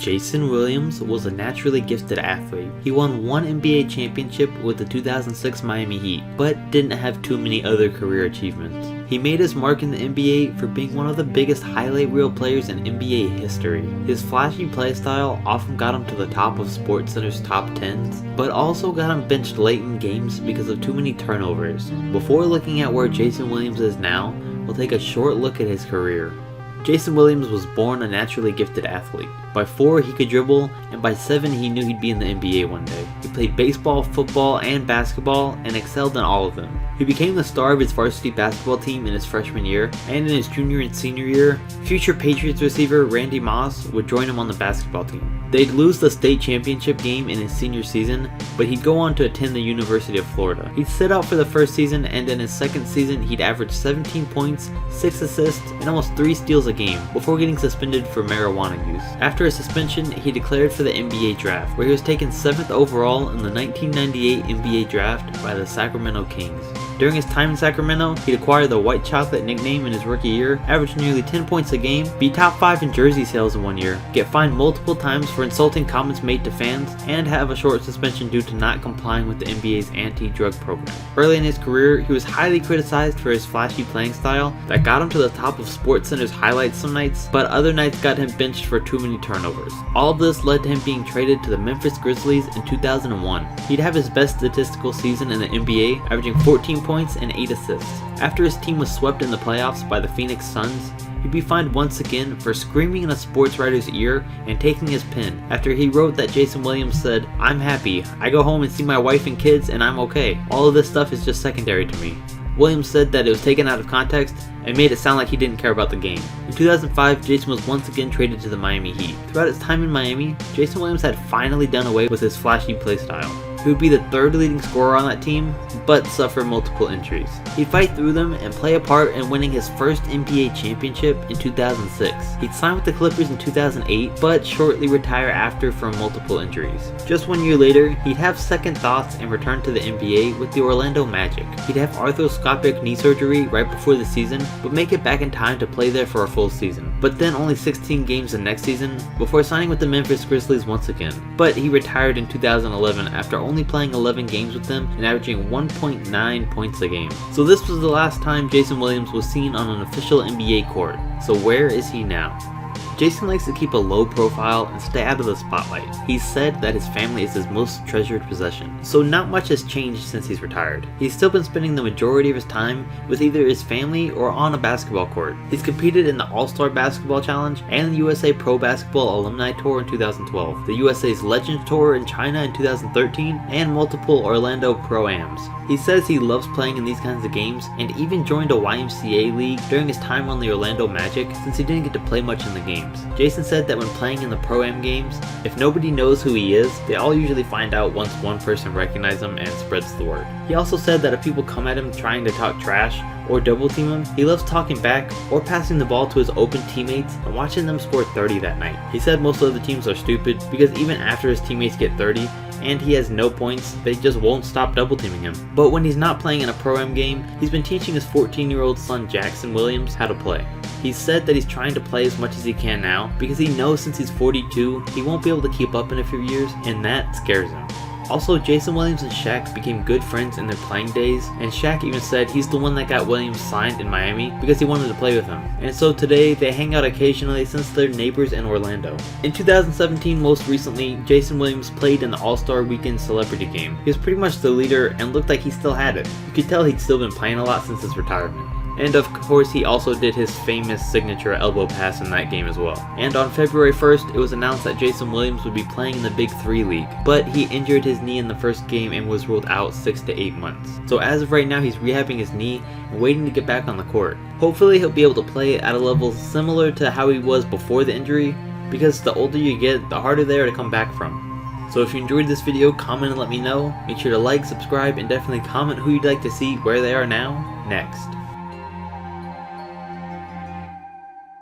Jason Williams was a naturally gifted athlete. He won one NBA championship with the 2006 Miami Heat, but didn't have too many other career achievements. He made his mark in the NBA for being one of the biggest highlight reel players in NBA history. His flashy playstyle often got him to the top of SportsCenter's top 10s, but also got him benched late in games because of too many turnovers. Before looking at where Jason Williams is now, we'll take a short look at his career. Jason Williams was born a naturally gifted athlete. By 4, he could dribble, and by 7, he knew he'd be in the NBA one day. He played baseball, football, and basketball, and excelled in all of them. He became the star of his varsity basketball team in his freshman year, and in his junior and senior year, future Patriots receiver Randy Moss would join him on the basketball team. They'd lose the state championship game in his senior season, but he'd go on to attend the University of Florida. He'd sit out for the first season, and in his second season, he'd average 17 points, 6 assists, and almost 3 steals a game, before getting suspended for marijuana use. After his suspension, he declared for the NBA draft, where he was taken 7th overall in the 1998 NBA draft by the Sacramento Kings. During his time in Sacramento, he'd acquire the White Chocolate nickname in his rookie year, average nearly 10 points a game, be top 5 in jersey sales in one year, get fined multiple times for insulting comments made to fans, and have a short suspension due to not complying with the NBA's anti-drug program. Early in his career, he was highly criticized for his flashy playing style that got him to the top of SportsCenter's highlights some nights, but other nights got him benched for too many turnovers. All of this led to him being traded to the Memphis Grizzlies in 2001. He'd have his best statistical season in the NBA, averaging 14 points and 8 assists. After his team was swept in the playoffs by the Phoenix Suns, he'd be fined once again for screaming in a sports writer's ear and taking his pen after he wrote that Jason Williams said, "I'm happy, I go home and see my wife and kids and I'm okay. All of this stuff is just secondary to me." Williams said that it was taken out of context and made it sound like he didn't care about the game. In 2005, Jason was once again traded to the Miami Heat. Throughout his time in Miami, Jason Williams had finally done away with his flashy playstyle. He would be the 3rd leading scorer on that team, but suffer multiple injuries. He'd fight through them and play a part in winning his first NBA championship in 2006. He'd sign with the Clippers in 2008, but shortly retire after from multiple injuries. Just 1 year later, he'd have second thoughts and return to the NBA with the Orlando Magic. He'd have arthroscopic knee surgery right before the season, but make it back in time to play there for a full season. But then only 16 games the next season before signing with the Memphis Grizzlies once again. But he retired in 2011 after only playing 11 games with them and averaging 1.9 points a game. So this was the last time Jason Williams was seen on an official NBA court. So where is he now? Jason likes to keep a low profile and stay out of the spotlight. He's said that his family is his most treasured possession, so not much has changed since he's retired. He's still been spending the majority of his time with either his family or on a basketball court. He's competed in the All-Star Basketball Challenge and the USA Pro Basketball Alumni Tour in 2012, the USA's Legends Tour in China in 2013, and multiple Orlando Pro-Ams. He says he loves playing in these kinds of games and even joined a YMCA league during his time on the Orlando Magic since he didn't get to play much in the games. Jason said that when playing in the Pro-Am games, if nobody knows who he is, they all usually find out once one person recognizes him and spreads the word. He also said that if people come at him trying to talk trash or double team him, he loves talking back or passing the ball to his open teammates and watching them score 30 that night. He said most of the teams are stupid because even after his teammates get 30, and he has no points, they just won't stop double teaming him. But when he's not playing in a Pro-Am game, he's been teaching his 14-year-old son Jackson Williams how to play. He said that he's trying to play as much as he can now because he knows since he's 42, he won't be able to keep up in a few years, and that scares him. Also, Jason Williams and Shaq became good friends in their playing days, and Shaq even said he's the one that got Williams signed in Miami because he wanted to play with him. And so today, they hang out occasionally since they're neighbors in Orlando. In 2017, most recently, Jason Williams played in the All-Star Weekend Celebrity Game. He was pretty much the leader and looked like he still had it. You could tell he'd still been playing a lot since his retirement. And of course, he also did his famous signature elbow pass in that game as well. And on February 1st, it was announced that Jason Williams would be playing in the Big 3 League, but he injured his knee in the first game and was ruled out 6 to 8 months. So as of right now, he's rehabbing his knee and waiting to get back on the court. Hopefully, he'll be able to play at a level similar to how he was before the injury, because the older you get, the harder they are to come back from. So if you enjoyed this video, comment and let me know. Make sure to like, subscribe, and definitely comment who you'd like to see where they are now next.